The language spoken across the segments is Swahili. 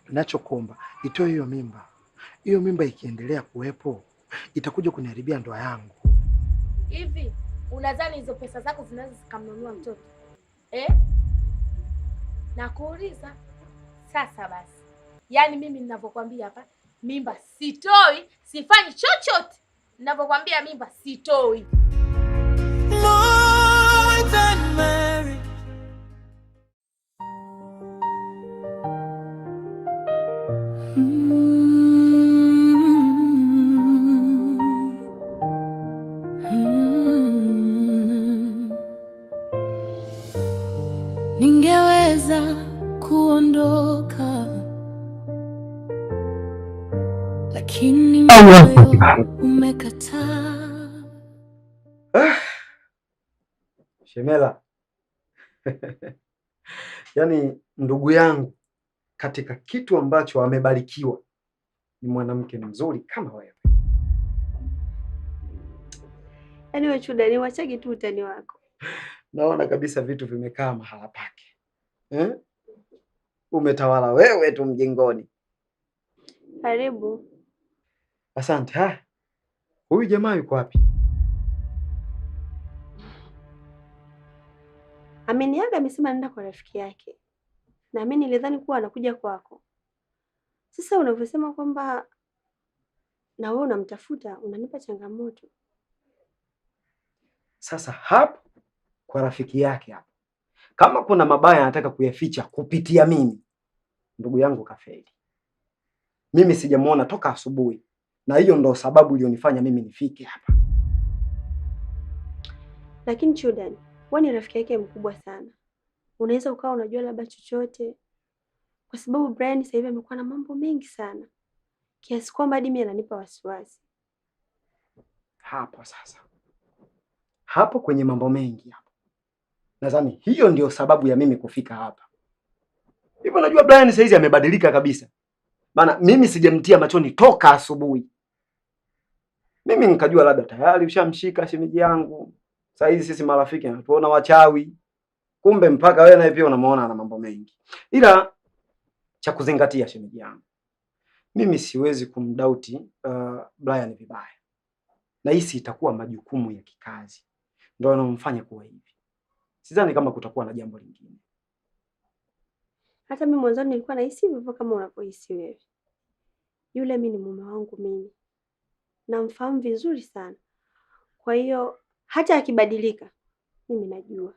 Ninachokuomba itoe hiyo mimba. Hiyo mimba ikiendelea kuwepo itakuja kuniharibia ndoa yangu. Hivi unadhani hizo pesa zako zinaweza zikamnunua mtoto? Nakuuliza. Sasa basi. Yaani mimi ninavyokuambia hapa, mimba sitoi, sifanyi chochote. Ninavyokuambia mimba sitoi. More than married. Ningeweza kuondoka, lakini moyo umekataa. Shemela. Yaani ndugu yangu, katika kitu ambacho amebarikiwa ni mwanamke mzuri kama wewe. Yaani wewe Chuda, ni wachagi tu utani wako. Naona kabisa vitu vimekaa mahala pake. Umetawala wewe tu mjengoni. Karibu. Asante. Huyu jamaa yuko wapi? Ameniaga, amesema nenda kwa rafiki yake. Na mimi nilidhani kuwa anakuja kwako. Sasa unavyosema kwamba na wewe unamtafuta, unanipa changamoto. Sasa hapo kwa rafiki yake hapo, kama kuna mabaya anataka kuyaficha kupitia mimi, ndugu yangu kafeli. Mimi sijamuona toka asubuhi, na hiyo ndo sababu iliyonifanya mimi nifike hapa. Lakini Chudan, wewe ni rafiki yake mkubwa sana. Unaweza ukawa unajua labda chochote, kwa sababu Brian sasa hivi amekuwa na mambo mengi sana, kiasi kwamba hadi mimi ananipa wasiwasi. Hapo sasa, hapo kwenye mambo mengi hapo, nadhani hiyo ndio sababu ya mimi kufika hapa. Hivyo najua Brian sasa hizi amebadilika kabisa. Maana mimi sijamtia machoni toka asubuhi. Mimi nikajua labda tayari ushamshika shemeji yangu. Sasa hizi sisi marafiki na tuona wachawi. Kumbe mpaka wewe naye pia unamuona ana mambo mengi. Ila cha kuzingatia shemeji yangu, mimi siwezi kumdauti Brian vibaya. Na hisi itakuwa majukumu ya kikazi ndio yanamfanya kuwa hivi. Sidhani kama kutakuwa na jambo lingine. Hata mimi mwanzoni nilikuwa nahisi hivyo kama unavyohisi wewe. Yule mimi ni mume wangu mimi. Namfahamu vizuri sana. Kwa hiyo hata akibadilika mimi najua.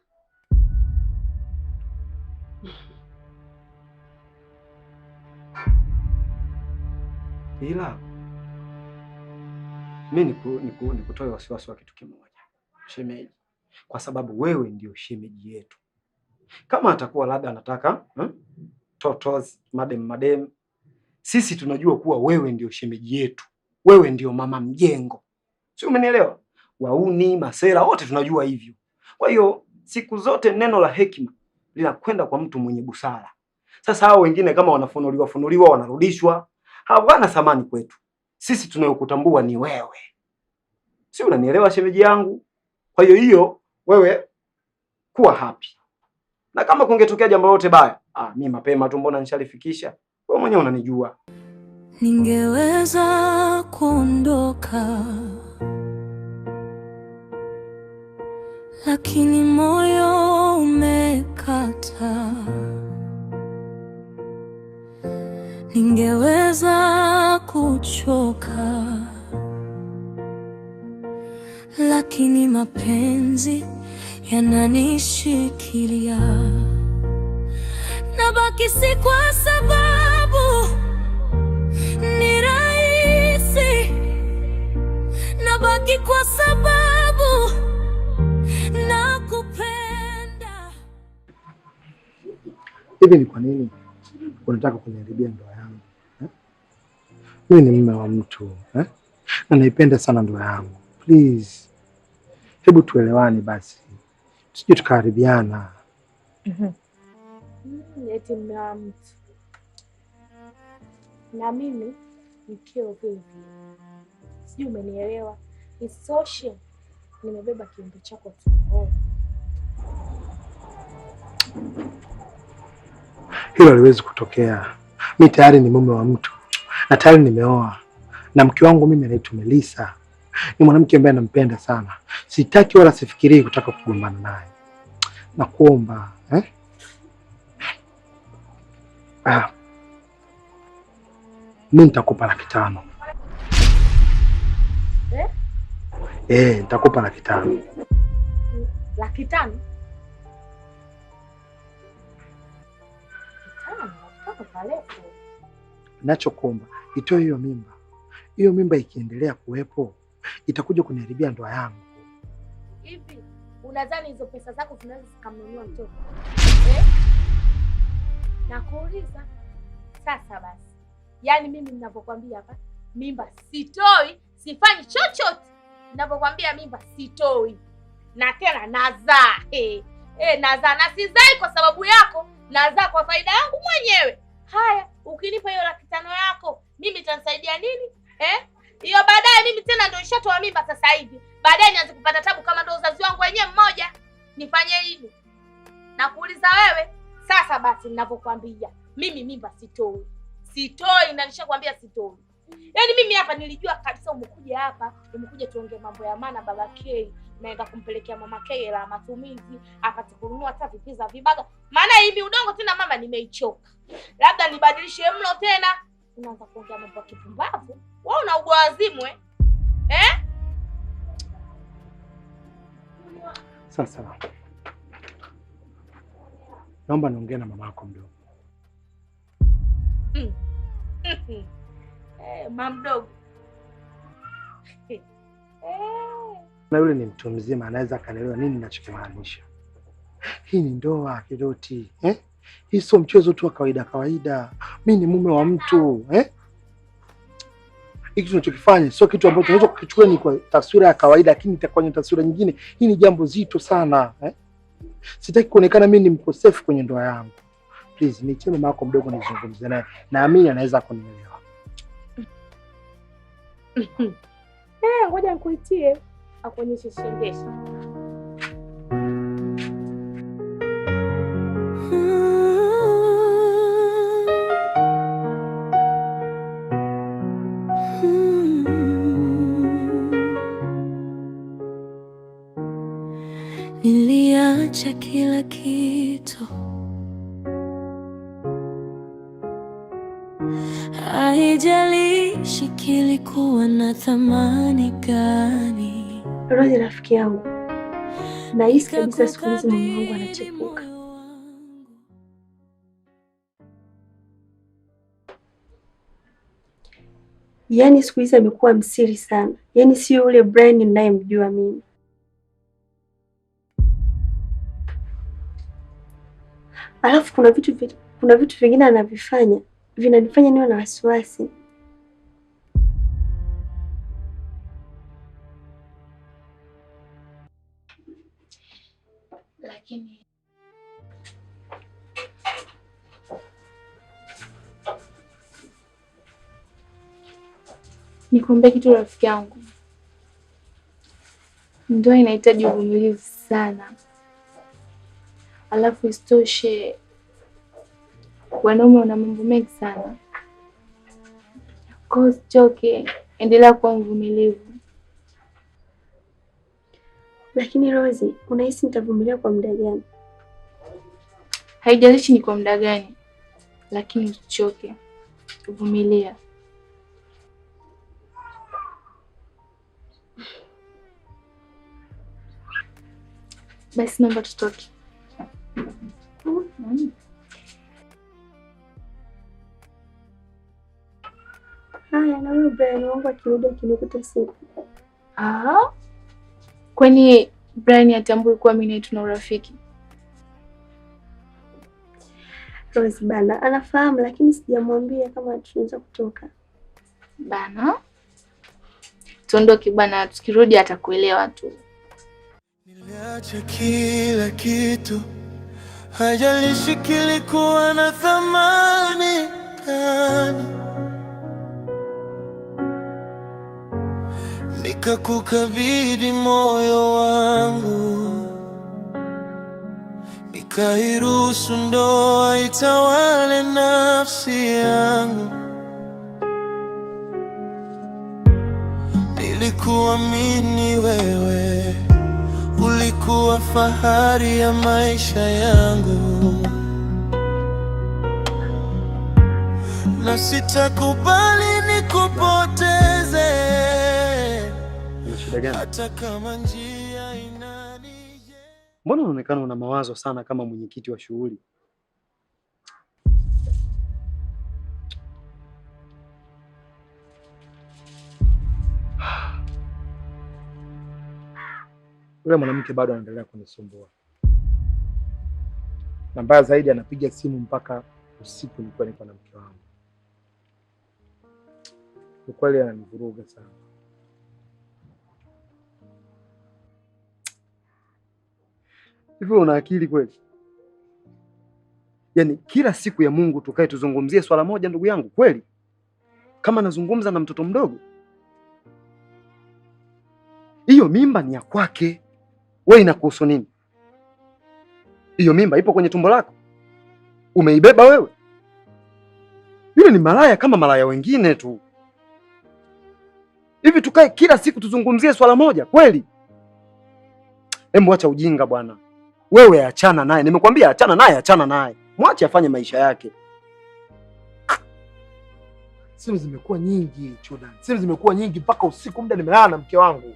Ila mimi nikutoe wasiwasi wa kitu kimoja, shemeji, kwa sababu wewe ndio shemeji yetu. Kama atakuwa labda anataka totos madem, sisi tunajua kuwa wewe ndio shemeji yetu, wewe ndio mama mjengo, si umenielewa? Wauni masera wote tunajua hivyo. Kwa hiyo siku zote neno la hekima linakwenda kwa mtu mwenye busara. Sasa hao wengine kama wanafunuliwa wanarudishwa, hawana thamani kwetu. Sisi tunayokutambua ni wewe, si unanielewa shemeji yangu? Kwa hiyo wewe kuwa happy. Na kama kungetokea jambo lolote baya, mimi mapema tu mbona nishalifikisha. Wewe mwenyewe unanijua. Ningeweza kuondoka, lakini moyo umekata. Ningeweza kuchoka, lakini mapenzi yananishikilia. Nabaki si kwa sababu ni rahisi, nabaki kwa sababu nakupenda. Hivi ni kwa nini unataka kuniharibia ndoa yangu? Mimi ni mume wa mtu na naipenda sana ndoa yangu. Please, hebu tuelewane basi, tusije tukaharibiana. Eti mume wa mtu na mimi mkeo vipi? Sijui umenielewa. Isoshe nimebeba kiumbe chako tumboni. Hilo haliwezi kutokea. Mi tayari ni mume wa mtu na tayari nimeoa, na mke wangu mimi anaitwa Melissa. Ni mwanamke ambaye nampenda sana, sitaki wala sifikirii kutaka kugombana naye. Nakuomba mimi nitakupa 500,000. Nitakupa 500,000. 500,000? Nachokuomba itoe hiyo mimba. Hiyo mimba ikiendelea kuwepo itakuja kuniharibia ndoa yangu. Hivi unadhani hizo pesa zako zinaweza zikamnunua mtoto? Nakuuliza sasa basi. Yaani mimi ninavyokuambia hapa, mimba sitoi, sifanyi chochote. Ninavyokuambia mimba sitoi. Na tena nazaa. Nazaa na sizai kwa sababu yako, nazaa kwa faida yangu mwenyewe. Haya, ukinipa hiyo 500,000 yako, mimi itanisaidia nini? Hiyo baadaye mimi tena ndio nishatoa mimba sasa hivi. Baadaye nianze kupata tabu kama ndio uzazi wangu wenyewe mmoja. Nifanye hivi. Nakuuliza wewe, sasa basi ninavyokuambia, mimi mimba sitoi. Sitoi na nishakwambia sitoi. Yaani mimi hapa nilijua kabisa umekuja hapa, umekuja tuongee mambo ya maana baba K. Naenda kumpelekea mama K hela matumizi, apate kununua hata vipiza vibaga. Maana hivi udongo tena mama nimeichoka. Labda nibadilishe mlo tena. Unaanza kuongea mambo ya kipumbavu. Wewe una uazimu Sasa naomba niongee na mama yako mdogo. Mama mdogo. Na yule ni mtu mzima, anaweza akanielewa nini ninachokimaanisha. Hii ni ndoa Kidoti. Hii sio mchezo tu wa kawaida. Mimi ni mume wa mtu. Hiki tunachokifanya sio kitu ambacho tunaweza kukichukua ni kwa taswira ya kawaida, lakini kwenye taswira nyingine hii ni jambo zito sana. Sitaki kuonekana mimi ni mkosefu kwenye ndoa yangu. Please, niachie mama yako mdogo nizungumze naye. Naamini anaweza kunielewa. Ngoja nikuitie akuonyeshe shengesha. Niliacha kila kitu, haijalishi kilikuwa na thamani gani. Rose rafiki yangu, nahisi kabisa siku hizi mume wangu anachepuka. Yaani siku hizi amekuwa msiri sana. Yaani sio yule Brian ninayemjua mimi. Alafu kuna vitu vingine anavifanya vinanifanya niwe na wasiwasi. Lakini nikwambie kitu rafiki yangu, ndoa inahitaji uvumilivu sana. Alafu isitoshe wanaume wana mambo mengi sana. Kwa hiyo usichoke, endelea kuwa mvumilivu. Lakini Rose, unahisi nitavumilia kwa muda gani? Haijalishi ni kwa muda gani, lakini usichoke. Vumilia. Basi naomba tutoke. Haya, na wewe Brian wangu akirudi akinikuta siku. Kwani Brian atambui kuwa mimi na tuna urafiki? Rose bana, anafahamu lakini sijamwambia kama tunaweza kutoka. Bana, tuondoke bana, tukirudi atakuelewa tu. Niliacha kila kitu, haijalishi kilikuwa na thamani gani, nikakukabidhi moyo wangu, nikairuhusu ndoa itawale nafsi yangu. Nilikuamini wewe, ulikuwa fahari ya maisha yangu, na sitakubali nikupoteze. Hata kama njia inanije. Mbona unaonekana una mawazo sana kama mwenyekiti wa shughuli? Yule mwanamke bado anaendelea kunisumbua, na mbaya zaidi anapiga simu mpaka usiku nilikuwa niko na mke wangu. Kwa kweli ananivuruga sana. Hivi una akili kweli? Yaani kila siku ya Mungu tukae tuzungumzie swala moja ndugu yangu kweli? Kama nazungumza na mtoto mdogo? Hiyo mimba ni ya kwake. Wewe inakuhusu nini? Hiyo mimba ipo kwenye tumbo lako. Umeibeba wewe. Yule ni malaya kama malaya wengine tu. Hivi tukae kila siku tuzungumzie swala moja kweli? Hebu acha ujinga bwana. Wewe achana naye. Nimekwambia achana naye, achana naye. Mwache afanye maisha yake. Simu zimekuwa nyingi, Chudan. Simu zimekuwa nyingi mpaka usiku muda nimelala na mke wangu.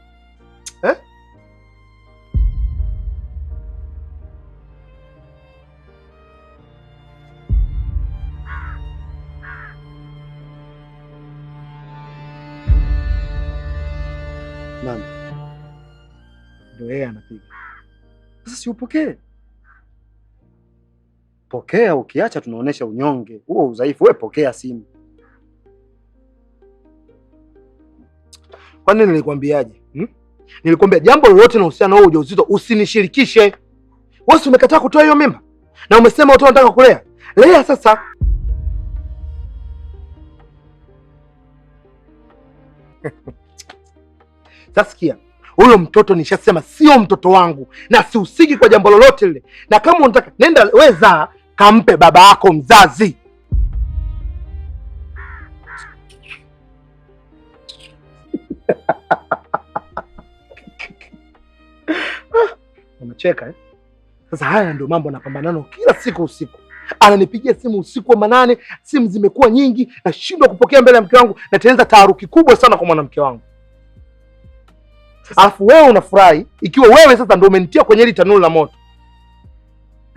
Nani? Ndio yeye anapiga. Sasa si upokee. Pokea, ukiacha tunaonesha unyonge. Huo udhaifu, wewe pokea simu. Kwani nilikwambiaje? Nilikwambia jambo lolote linalohusiana na wewe ujauzito usinishirikishe. Wewe umekataa kutoa hiyo mimba na umesema watu wanataka kulea. Lea sasa. Sasa sikia, huyo mtoto nishasema sio mtoto wangu na sihusiki kwa jambo lolote lile. Na kama unataka nenda weza kampe baba yako mzazi. Unacheka eh? Sasa haya ndio mambo napambana nayo kila siku usiku. Ananipigia simu usiku wa manane, simu zimekuwa nyingi, nashindwa kupokea mbele ya mke wangu na tenza taharuki kubwa sana kwa mwanamke wangu. Alafu wewe unafurahi ikiwa wewe sasa ndio umenitia kwenye ile tanuru la moto.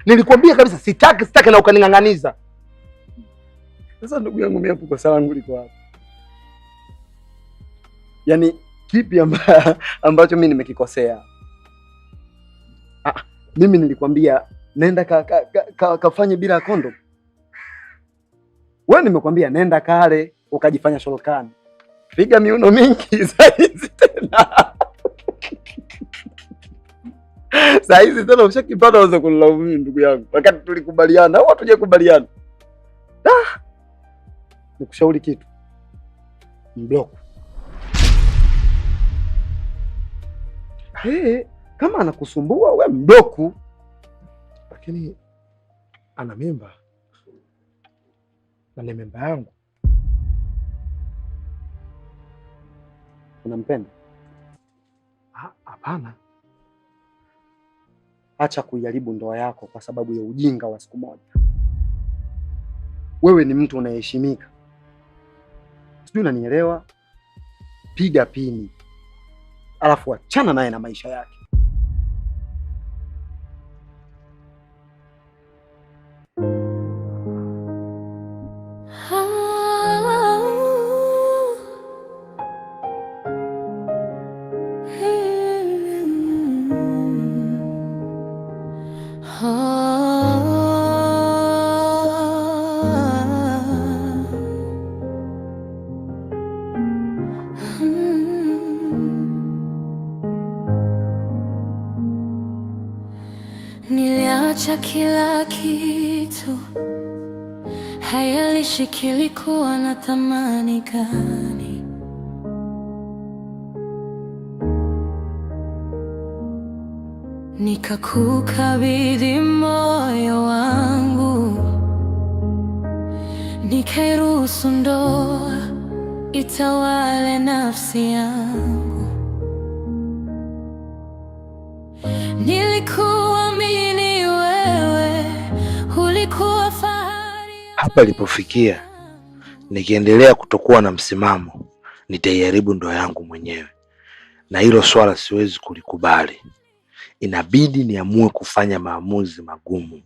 Nilikwambia kabisa sitaki na ukaning'ang'aniza. Sasa ndugu yangu, mimi hapo kosa langu liko wapi? Yaani kipi ambacho mimi nimekikosea? Mimi nilikwambia nenda kafanye bila kondo. Wewe nimekwambia nenda kale ukajifanya sholokani. Piga miuno mingi saizi tena. Saizi tena ushakipata uweze kunilaumu mimi ndugu yangu. Wakati tulikubaliana au hatujakubaliana? Nikushauri kitu. Mbloku. Kama anakusumbua we mbloku. Lakini ana mimba. Na ni mimba yangu. Unampenda? Hapana. Acha kuiharibu ndoa yako kwa sababu ya ujinga wa siku moja. Wewe ni mtu unaheshimika. Sijui unanielewa? Piga pini. Alafu achana naye na maisha yake. Niliacha kila kitu, hayalishi kilikuwa na thamani gani. nikakukabidhi moyo wangu, nikairuhusu ndoa itawale nafsi yangu. Nilikuamini wewe, ulikuwa fahari. Hapa ilipofikia, nikiendelea kutokuwa na msimamo, nitaiharibu ndoa yangu mwenyewe, na hilo swala siwezi kulikubali. Inabidi niamue kufanya maamuzi magumu.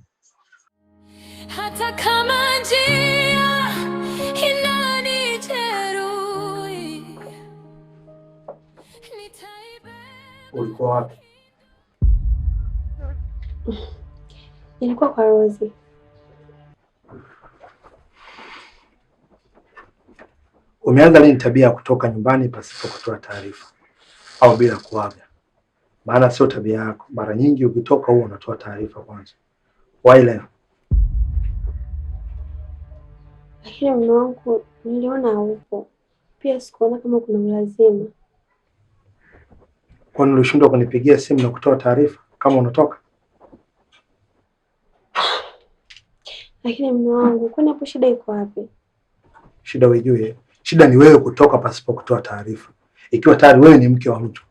Hata kama njia inanijeruhi, Ulikuwa wapi? Nilikuwa kwa Rozi. Umeanza lini tabia ya kutoka nyumbani pasipo kutoa taarifa au bila kuaga? Maana sio tabia yako. Mara nyingi ukitoka huwa unatoa taarifa kwanza. Why leo? Lakini mume wangu niliona haupo. Pia sikuona kama kuna ulazima. Kwani ulishindwa kunipigia simu na kutoa taarifa kama unatoka? Lakini mume wangu, kwani hapo shida iko wapi? Shida wewe. Shida ni wewe kutoka pasipo kutoa taarifa. Ikiwa tayari wewe ni mke wa mtu.